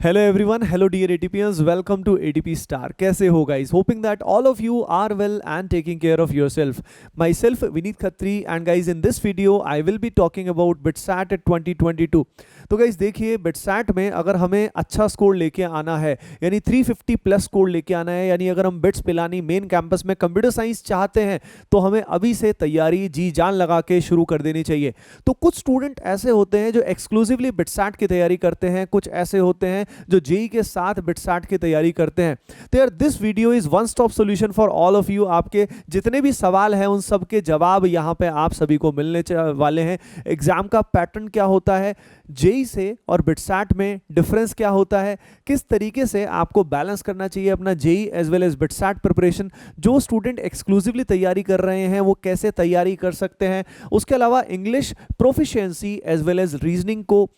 Hello everyone, hello dear ATPians, welcome to ATP star. कैसे हो guys? Hoping that all of you are well and taking care of yourself. Myself Vineet Khatri and guys in this video I will be talking about BITSAT 2022। तो guys देखिए, BITSAT में अगर हमें अच्छा score लेके आना है, यानी 350 प्लस स्कोर लेके आना है, यानी अगर हम बिट्स पिलानी मेन कैंपस में कंप्यूटर साइंस चाहते हैं तो हमें अभी से तैयारी जी जान लगा के शुरू कर देनी चाहिए। तो कुछ स्टूडेंट ऐसे होते हैं जो एक्सक्लूसिवली बिटसैट की तैयारी करते हैं, कुछ ऐसे होते हैं जो जेई के साथ बिटसैट की तैयारी करते हैं। तो यार this video is one stop solution for all of you. आपके जितने भी सवाल हैं उन सब के जवाब यहाँ पे आप सभी को मिलने वाले हैं। एग्जाम का पैटर्न क्या होता है, जेई से और बिटसैट में डिफरेंस क्या होता है, किस तरीके से आपको बैलेंस करना चाहिए अपना JEE as well as BITSAT preparation, जो स्टूडेंट एक्सक्लूसिवली तैयारी कर रहे हैं वो कैसे तैयारी कर सकते हैं। उसके अलावा English proficiency as well as reasoning को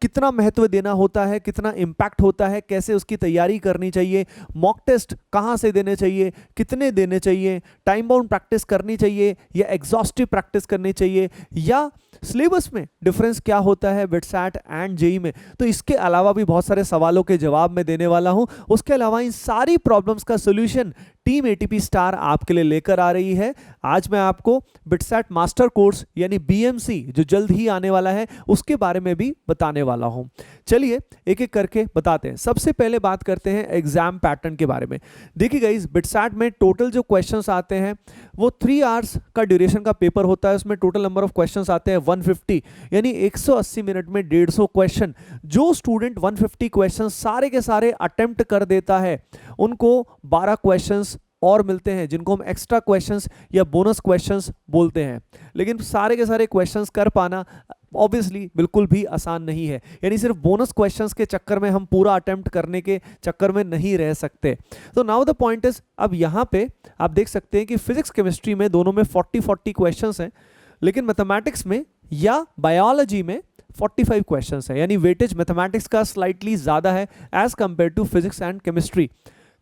कितना महत्व देना होता है, कितना इंपैक्ट होता है, कैसे उसकी तैयारी करनी चाहिए, मॉक टेस्ट कहाँ से देने चाहिए, कितने देने चाहिए, टाइम बाउंड प्रैक्टिस करनी चाहिए या एग्जॉस्टिव प्रैक्टिस करनी चाहिए, या सिलेबस में डिफरेंस क्या होता है बिटसैट एंड जेई में। तो इसके अलावा भी बहुत सारे सवालों के जवाब मैं देने वाला हूं। उसके अलावा इन सारी प्रॉब्लम्स का सोल्यूशन टीम एटीपी स्टार आपके लिए लेकर आ रही है। आज मैं आपको बिटसैट मास्टर कोर्स यानी बीएमसी जो जल्द ही आने वाला है उसके बारे में भी बताने वाला हूं। चलिए एक एक करके बताते हैं। सबसे पहले बात करते हैं एग्जाम पैटर्न के बारे में। देखिए गाइस, बिटसैट में टोटल जो क्वेश्चंस आते हैं वो 3 आवर्स का ड्यूरेशन का पेपर होता है। उसमें टोटल नंबर ऑफ क्वेश्चंस आते हैं 150, यानी 180 मिनट में 150 क्वेश्चन। जो स्टूडेंट 150 क्वेश्चन सारे के सारे अटेम्प्ट कर देता है उनको 12 क्वेश्चंस और मिलते हैं, जिनको हम एक्स्ट्रा क्वेश्चंस या बोनस क्वेश्चंस बोलते हैं। लेकिन सारे के सारे क्वेश्चंस कर पाना ऑब्वियसली बिल्कुल भी आसान नहीं है, यानी सिर्फ बोनस क्वेश्चंस के चक्कर में हम पूरा अटेम्प्ट करने के चक्कर में नहीं रह सकते। तो नाउ द पॉइंट इज, अब यहाँ पे आप देख सकते हैं कि फिजिक्स केमिस्ट्री में दोनों में 40-40 क्वेश्चंस हैं, लेकिन मैथमेटिक्स में या बायोलॉजी में 45 क्वेश्चंस है, यानी वेटेज मैथमेटिक्स का स्लाइटली ज़्यादा है as compare to physics and chemistry.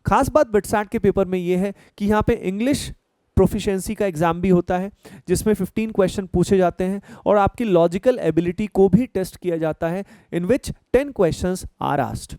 खास बात बिटसैट के पेपर में यह है कि यहाँ पे इंग्लिश प्रोफिशिएंसी का एग्जाम भी होता है जिसमें 15 क्वेश्चन पूछे जाते हैं और आपकी लॉजिकल एबिलिटी को भी टेस्ट किया जाता है, in which 10 questions are asked.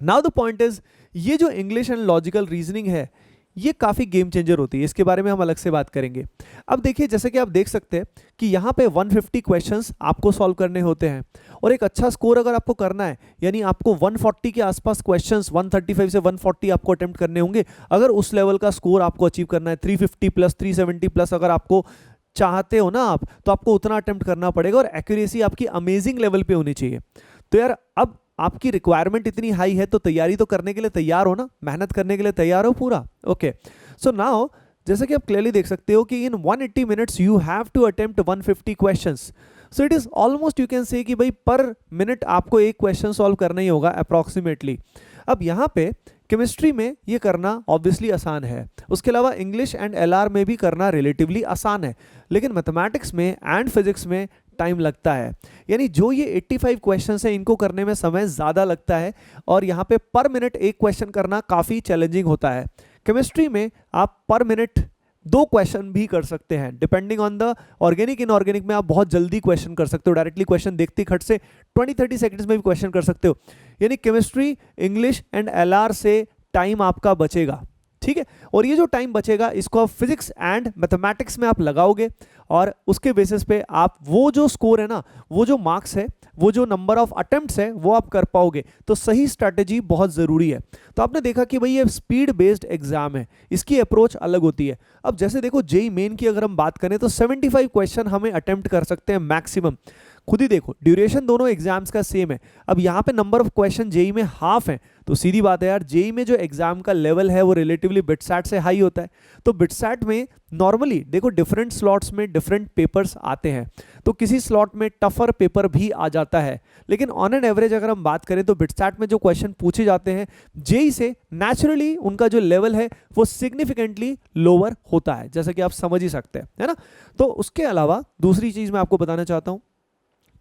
Now the point is, ये जो इंग्लिश एंड लॉजिकल रीजनिंग है ये काफ़ी गेम चेंजर होती है, इसके बारे में हम अलग से बात करेंगे। अब देखिए, जैसे कि आप देख सकते हैं कि यहाँ पे 150 क्वेश्चंस आपको सॉल्व करने होते हैं और एक अच्छा स्कोर अगर आपको करना है, यानी आपको 140 के आसपास क्वेश्चंस, 135 से 140 आपको अटेम्प्ट करने होंगे। अगर उस लेवल का स्कोर आपको अचीव करना है, 350 प्लस 370 प्लस अगर आपको चाहते हो ना आप, तो आपको उतना अटेम्प्ट करना पड़ेगा और एक्यूरेसी आपकी अमेजिंग लेवल पे होनी चाहिए। तो यार अब आपकी रिक्वायरमेंट इतनी हाई है तो तैयारी तो करने के लिए तैयार हो ना, मेहनत करने के लिए तैयार हो पूरा। ओके, सो नाउ जैसे कि आप क्लियरली देख सकते हो कि in 180 minutes you have to attempt 150 questions. So it is almost you can say कि भाई पर मिनट आपको एक क्वेश्चन सॉल्व करना ही होगा अप्रॉक्सीमेटली। अब यहाँ पे केमिस्ट्री में ये करना ऑब्वियसली आसान है, उसके अलावा इंग्लिश एंड एलआर में भी करना रिलेटिवली आसान है, लेकिन मैथमेटिक्स में एंड फिजिक्स में टाइम लगता है। यानी जो ये 85 क्वेश्चंस हैं इनको करने में समय ज़्यादा लगता है और यहाँ पे पर मिनट एक क्वेश्चन करना काफ़ी चैलेंजिंग होता है। केमिस्ट्री में आप पर मिनट 2 क्वेश्चन भी कर सकते हैं, depending on the organic. Inorganic में आप बहुत जल्दी क्वेश्चन कर सकते हो, डायरेक्टली क्वेश्चन देखते खट से 20-30 सेकंड्स में भी क्वेश्चन कर सकते हो। यानी केमिस्ट्री, इंग्लिश एंड एलआर से टाइम आपका बचेगा, ठीक है। और ये जो टाइम बचेगा इसको आप फिजिक्स एंड मैथमेटिक्स में आप लगाओगे और उसके बेसिस पे आप वो जो स्कोर है ना, वो जो मार्क्स है, वो जो नंबर ऑफ अटेम्प्ट्स है वो आप कर पाओगे। तो सही स्ट्रैटेजी बहुत ज़रूरी है। तो आपने देखा कि भाई ये स्पीड बेस्ड एग्जाम है, इसकी अप्रोच अलग होती है। अब जैसे देखो, जेई मेन की अगर हम बात करें तो 75 क्वेश्चन हमें अटेम्प्ट कर सकते हैं मैक्सिमम। खुद ही देखो, ड्यूरेशन दोनों एग्जाम्स का सेम है। अब यहाँ पे नंबर ऑफ क्वेश्चन जेई में हाफ है, तो सीधी बात है यार, जेई में जो एग्जाम का लेवल है वो रिलेटिवली बिटसैट से हाई होता है। तो बिटसैट में नॉर्मली देखो डिफरेंट स्लॉट्स में डिफरेंट पेपर्स आते हैं, तो किसी स्लॉट में टफर पेपर भी आ जाता है, लेकिन ऑन एन एवरेज अगर हम बात करें तो बिटसैट में जो क्वेश्चन पूछे जाते हैं जेई से नेचुरली उनका जो लेवल है वो सिग्निफिकेंटली लोअर होता है, जैसा कि आप समझ ही सकते हैं, है ना। तो उसके अलावा दूसरी चीज़ मैं आपको बताना चाहता हूँ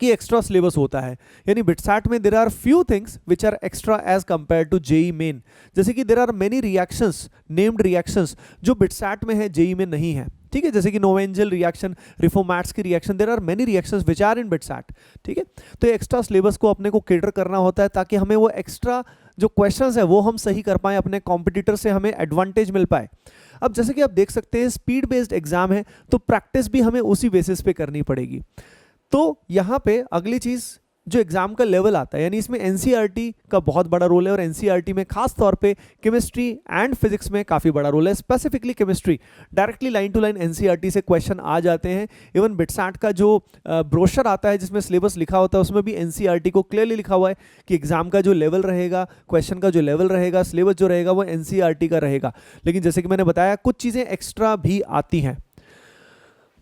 कि एक्स्ट्रा सिलेबस होता है, यानी बिटसैट में there are few things which are extra as compare to JEE Main. जैसे कि there are many reactions, named reactions जो बिटसैट में है जेई में नहीं है। ठीक है, जैसे कि नोवेंजल रिएक्शन, रिफोमैट्स की reaction, there are many reactions which are in BITSAT. ठीक है, तो एक्स्ट्रा सिलेबस को अपने को कैटर करना होता है ताकि हमें वो एक्स्ट्रा जो क्वेश्चंस है वो हम सही कर पाएं, अपने कॉम्पिटिटर से हमें एडवांटेज मिल पाए। अब जैसे कि आप देख सकते हैं स्पीड बेस्ड एग्जाम है, तो प्रैक्टिस भी हमें उसी बेसिस पे करनी पड़ेगी। तो यहाँ पे अगली चीज़ जो एग्जाम का लेवल आता है, यानी इसमें एनसीईआरटी का बहुत बड़ा रोल है, और एनसीईआरटी में खास तौर पे केमिस्ट्री एंड फिजिक्स में काफ़ी बड़ा रोल है। Specifically chemistry directly line to line NCERT से क्वेश्चन आ जाते हैं। इवन बिटसैट का जो ब्रोशर आता है जिसमें सिलेबस लिखा होता है, उसमें भी एनसीईआरटी को क्लियरली लिखा हुआ है कि एग्जाम का जो लेवल रहेगा, क्वेश्चन का जो लेवल रहेगा, सिलेबस जो रहेगा वो एनसीईआरटी का रहेगा। लेकिन जैसे कि मैंने बताया कुछ चीज़ें एक्स्ट्रा भी आती हैं।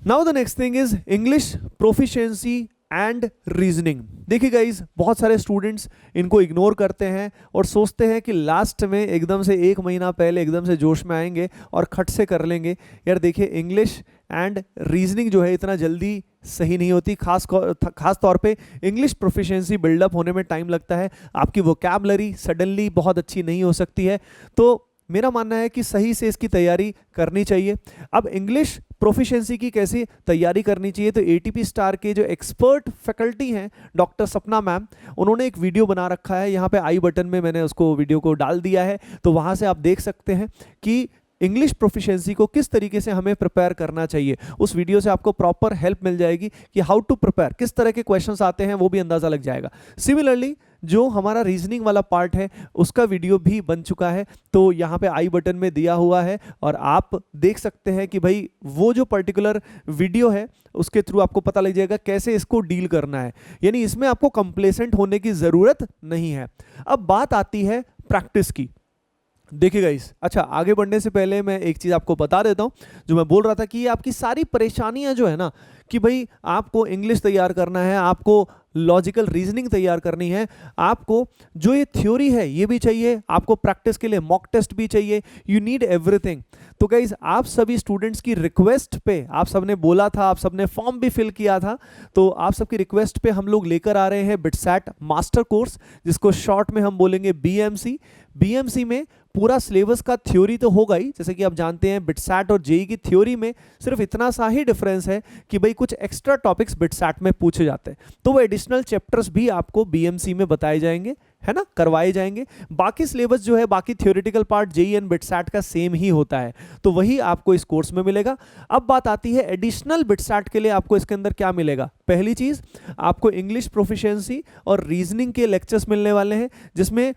Now the next thing is English proficiency and reasoning. देखिए गाइज, बहुत सारे स्टूडेंट्स इनको इग्नोर करते हैं और सोचते हैं कि लास्ट में एकदम से 1 महीना पहले एकदम से जोश में आएंगे और खट से कर लेंगे। यार देखिए, इंग्लिश एंड रीजनिंग जो है इतना जल्दी सही नहीं होती। खास तौर पे इंग्लिश प्रोफिशिएंसी बिल्डअप होने में टाइम लगता है। आपकी वोकैबुलरी सडनली बहुत अच्छी नहीं हो सकती है। तो मेरा मानना है कि सही से इसकी तैयारी करनी चाहिए। अब इंग्लिश प्रोफिशिएंसी की कैसे तैयारी करनी चाहिए, तो एटीपी स्टार के जो एक्सपर्ट फैकल्टी हैं डॉक्टर सपना मैम, उन्होंने एक वीडियो बना रखा है। यहाँ पे आई बटन में मैंने उसको वीडियो को डाल दिया है, तो वहाँ से आप देख सकते हैं कि इंग्लिश प्रोफिशिएंसी को किस तरीके से हमें प्रिपेयर करना चाहिए। उस वीडियो से आपको प्रॉपर हेल्प मिल जाएगी कि हाउ टू प्रिपेयर, किस तरह के क्वेश्चंस आते हैं वो भी अंदाज़ा लग जाएगा। सिमिलरली जो हमारा रीजनिंग वाला पार्ट है उसका वीडियो भी बन चुका है, तो यहाँ पे आई बटन में दिया हुआ है और आप देख सकते हैं कि भाई वो जो पर्टिकुलर वीडियो है उसके थ्रू आपको पता लग जाएगा कैसे इसको डील करना है। यानी इसमें आपको कंप्लेसेंट होने की ज़रूरत नहीं है। अब बात आती है प्रैक्टिस की। देखिए गाइस, अच्छा आगे बढ़ने से पहले मैं एक चीज़ आपको बता देता हूँ। जो मैं बोल रहा था कि ये आपकी सारी परेशानियाँ जो है ना, कि भाई आपको इंग्लिश तैयार करना है, आपको लॉजिकल रीजनिंग तैयार करनी है, आपको जो ये थ्योरी है ये भी चाहिए, आपको प्रैक्टिस के लिए मॉक टेस्ट भी चाहिए, यू नीड एवरीथिंग। तो गाइज, आप सभी स्टूडेंट्स की रिक्वेस्ट पे, आप सबने बोला था, आप सबने फॉर्म भी फिल किया था, तो आप सबकी रिक्वेस्ट पे हम लोग लेकर आ रहे हैं बिटसैट मास्टर कोर्स, जिसको शॉर्ट में हम बोलेंगे बीएमसी। बीएमसी में पूरा सिलेबस का थ्योरी तो होगा ही, जैसे कि आप जानते हैं बिटसैट और जेई की थ्योरी में सिर्फ इतना सा ही डिफरेंस है कि भाई कुछ एक्स्ट्रा टॉपिक्स बिटसैट में पूछे जाते हैं, तो वो एडिशनल चैप्टर्स भी आपको बीएमसी में बताए जाएंगे, है ना, करवाए जाएंगे। बाकी सिलेबस जो है, बाकी theoretical part JEE and BITSAT का सेम ही होता है, तो वही आपको इस कोर्स में मिलेगा। अब बात आती है एडिशनल बिटसैट के लिए आपको इसके अंदर क्या मिलेगा। पहली चीज, आपको इंग्लिश प्रोफिशिएंसी और रीजनिंग के लेक्चर्स मिलने वाले हैं, जिसमें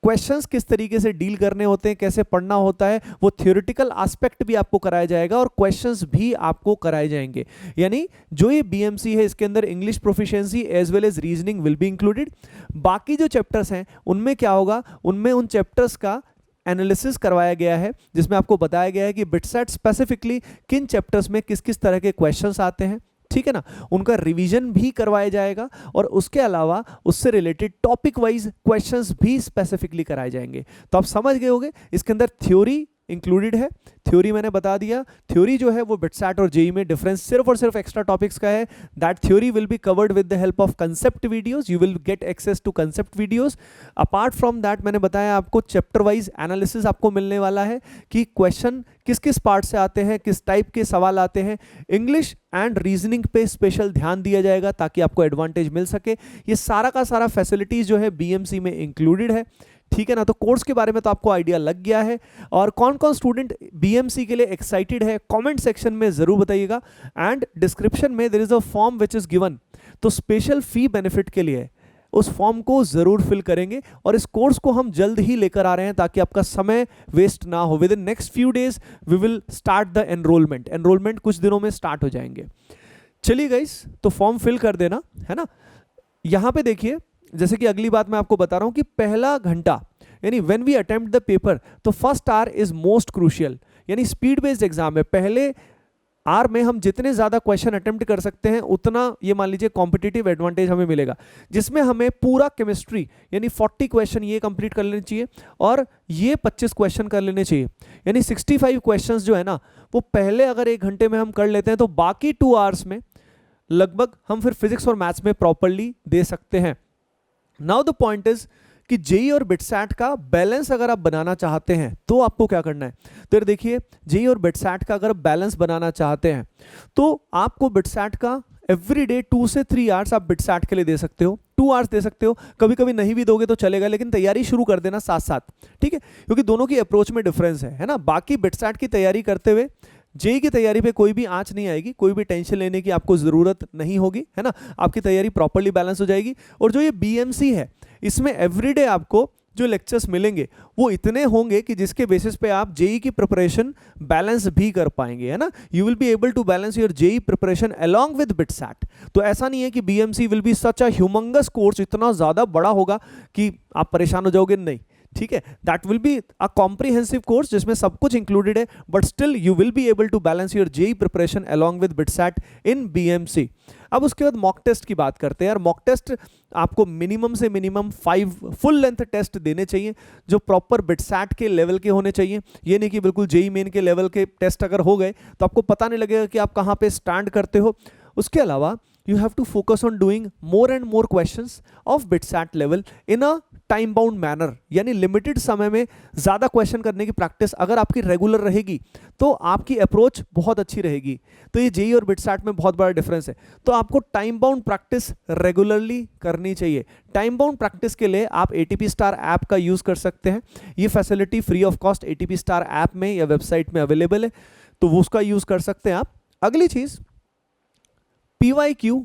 क्वेश्चंस किस तरीके से डील करने होते हैं, कैसे पढ़ना होता है, वो थ्योरेटिकल एस्पेक्ट भी आपको कराया जाएगा और क्वेश्चंस भी आपको कराए जाएंगे। यानी जो ये बीएमसी है इसके अंदर English proficiency as well as reasoning will be included. बाकी जो चैप्टर्स हैं उनमें क्या होगा, उनमें उन चैप्टर्स का एनालिसिस करवाया गया है, जिसमें आपको बताया गया है कि बिटसैट स्पेसिफिकली किन चैप्टर्स में किस किस तरह के क्वेश्चंस आते हैं, ठीक है ना, उनका रिवीजन भी करवाया जाएगा और उसके अलावा उससे रिलेटेड टॉपिक वाइज क्वेश्चंस भी स्पेसिफिकली कराए जाएंगे। तो आप समझ गए होंगे इसके अंदर थ्योरी इंक्लूडेड है। थ्योरी मैंने बता दिया, थ्योरी जो है वो बिटसैट और जेई में डिफरेंस सिर्फ और सिर्फ एक्स्ट्रा टॉपिक्स का है। That theory will be covered with the help of concept videos, you will get access to concept videos. Apart from that मैंने बताया आपको चैप्टर वाइज एनालिसिस आपको मिलने वाला है कि क्वेश्चन किस किस पार्ट से आते हैं, किस टाइप के सवाल आते हैं। इंग्लिश एंड रीजनिंग पे स्पेशल ध्यान दिया जाएगा ताकि आपको एडवांटेज मिल सके। ये सारा का सारा फैसिलिटीज जो है बीएमसी में इंक्लूडेड है, ठीक है ना। तो कोर्स के बारे में तो आपको आइडिया लग गया है। और कौन कौन स्टूडेंट बीएमसी के लिए एक्साइटेड है कमेंट सेक्शन में जरूर बताइएगा। एंड डिस्क्रिप्शन में there is a form which is given, तो स्पेशल फी बेनिफिट के लिए उस फॉर्म को जरूर फिल करेंगे। और इस कोर्स को हम जल्द ही लेकर आ रहे हैं ताकि आपका समय वेस्ट ना हो। Within next few days we will start the enrolment कुछ दिनों में स्टार्ट हो जाएंगे। चलिए गाइस, तो फॉर्म फिल कर देना, है ना। यहां पे देखिए, जैसे कि अगली बात मैं आपको बता रहा हूं कि पहला घंटा यानी when we attempt the paper, तो first hour is most crucial. यानी स्पीड बेस्ड एग्जाम है, पहले आर में हम जितने ज़्यादा क्वेश्चन अटेम्प्ट कर सकते हैं उतना ये मान लीजिए कॉम्पिटिटिव एडवांटेज हमें मिलेगा, जिसमें हमें पूरा केमिस्ट्री यानी 40 क्वेश्चन ये कंप्लीट कर लेने चाहिए और ये 25 क्वेश्चन कर लेने चाहिए। यानी 65 क्वेश्चंस जो है ना, वो पहले अगर 1 घंटे में हम कर लेते हैं तो बाकी 2 आवर्स में लगभग हम फिर फिजिक्स और मैथ्स में प्रॉपरली दे सकते हैं। नाउ द पॉइंट इज कि जेई और बिटसैट का बैलेंस अगर आप बनाना चाहते हैं तो आपको क्या करना है। तो यार देखिए, जेई और बिटसैट का अगर आप बैलेंस बनाना चाहते हैं तो आपको बिटसैट का एवरी डे 2 से 3 आवर्स आप बिटसैट के लिए दे सकते हो, 2 आवर्स दे सकते हो, कभी कभी नहीं भी दोगे तो चलेगा, लेकिन तैयारी शुरू कर देना साथ साथ, ठीक है, क्योंकि दोनों की अप्रोच में डिफरेंस है ना। बाकी बिटसैट की तैयारी करते हुए जेई की तैयारी पे कोई भी आंच नहीं आएगी, कोई भी टेंशन लेने की आपको जरूरत नहीं होगी, है ना। आपकी तैयारी प्रॉपर्ली बैलेंस हो जाएगी। और जो ये बीएमसी है, इसमें एवरीडे आपको जो लेक्चर्स मिलेंगे वो इतने होंगे कि जिसके बेसिस पे आप जेई की प्रिपरेशन बैलेंस भी कर पाएंगे, है ना। You will be able to balance your JEE preparation along with BITSAT. तो ऐसा नहीं है कि BMC will be such a humungous course, इतना ज्यादा बड़ा होगा कि आप परेशान हो जाओगे, नहीं, ठीक है। That will be a comprehensive course जिसमें सब कुछ इंक्लूडेड है, but still you will be able to balance your JEE preparation along with BITSAT in BMC. अब उसके बाद मॉक टेस्ट की बात करते हैं। यार मॉक टेस्ट आपको मिनिमम से मिनिमम 5 फुल लेंथ टेस्ट देने चाहिए जो प्रॉपर बिटसैट के लेवल के होने चाहिए। ये नहीं कि बिल्कुल जेई मेन के लेवल के टेस्ट अगर हो गए तो आपको पता नहीं लगेगा कि आप कहाँ पे स्टैंड करते हो। उसके अलावा you have to focus on doing more and more questions of BitSat level in a time bound manner, यानी लिमिटेड समय में ज़्यादा क्वेश्चन करने की प्रैक्टिस अगर आपकी रेगुलर रहेगी तो आपकी अप्रोच बहुत अच्छी रहेगी। तो ये जेई और बिटसैट में बहुत बड़ा डिफरेंस है। तो आपको टाइम बाउंड प्रैक्टिस रेगुलरली करनी चाहिए। टाइम बाउंड प्रैक्टिस के लिए आप एटीपी स्टार ऐप का यूज़ कर सकते हैं। ये facility free of cost ATP star app में या वेबसाइट में अवेलेबल है, तो वो उसका यूज़ कर सकते हैं आप। अगली चीज़, PYQ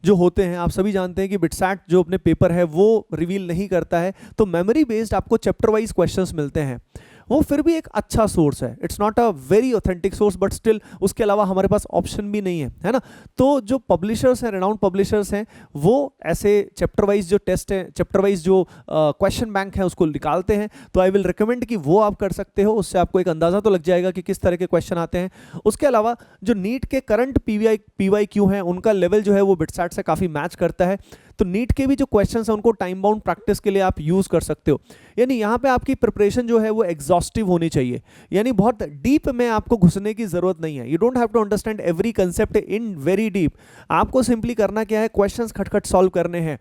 जो होते हैं, आप सभी जानते हैं कि बिटसैट जो अपने पेपर है वो रिवील नहीं करता है, तो मेमोरी बेस्ड आपको चैप्टर वाइज क्वेश्चंस मिलते हैं। वो फिर भी एक अच्छा सोर्स है, it's not a very authentic source, but still उसके अलावा हमारे पास ऑप्शन भी नहीं है ना। तो जो पब्लिशर्स हैं, रेनाउंड पब्लिशर्स हैं, वो ऐसे चैप्टर वाइज जो टेस्ट है, चैप्टर वाइज जो क्वेश्चन बैंक है उसको निकालते हैं। तो आई विल रिकमेंड कि वो आप कर सकते हो, उससे आपको एक अंदाजा तो लग जाएगा कि किस तरह के क्वेश्चन आते हैं। उसके अलावा जो नीट के करंट PYQ हैं उनका लेवल जो है वो बिटसैट से काफ़ी मैच करता है। तो नीट के भी जो क्वेश्चंस हैं उनको टाइम बाउंड प्रैक्टिस के लिए आप यूज़ कर सकते हो। यानी यहाँ पे आपकी प्रिपरेशन जो है वो एग्जॉस्टिव होनी चाहिए, यानी बहुत डीप में आपको घुसने की जरूरत नहीं है। You don't have to understand every concept in very deep. आपको सिंपली करना क्या है, क्वेश्चंस खटखट सॉल्व करने हैं।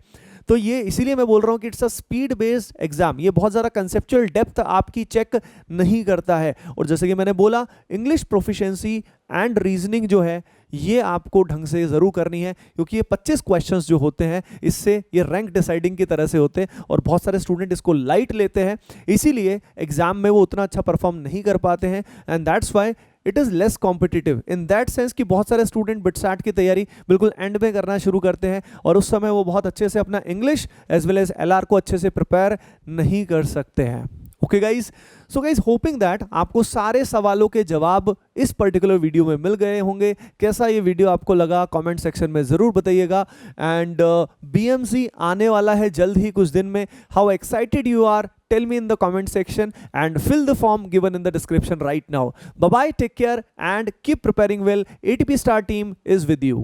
तो ये इसीलिए मैं बोल रहा हूँ कि it's a speed based exam. ये बहुत ज़्यादा कंसेप्चुअल डेप्थ आपकी चेक नहीं करता है। और जैसे कि मैंने बोला, इंग्लिश प्रोफिशिएंसी एंड रीजनिंग जो है ये आपको ढंग से ज़रूर करनी है, क्योंकि ये 25 क्वेश्चंस जो होते हैं इससे ये रैंक डिसाइडिंग की तरह से होते हैं और बहुत सारे स्टूडेंट इसको लाइट लेते हैं, इसीलिए एग्जाम में वो उतना अच्छा परफॉर्म नहीं कर पाते हैं। And that's why it is less competitive in that sense कि बहुत सारे स्टूडेंट बिटसैट की तैयारी बिल्कुल एंड में करना शुरू करते हैं और उस समय वो बहुत अच्छे से अपना English as well as LR को अच्छे से प्रिपेयर नहीं कर सकते हैं। Okay guys, so guys hoping that आपको सारे सवालों के जवाब इस पर्टिकुलर वीडियो में मिल गए होंगे। कैसा ये वीडियो आपको लगा कमेंट सेक्शन में ज़रूर बताइएगा। एंड BMC आने वाला है जल्द ही कुछ दिन में। How excited you are, tell me in the comment section and fill the form given in the description right now. Bye bye, take care and keep preparing well. ATP Star team is with you.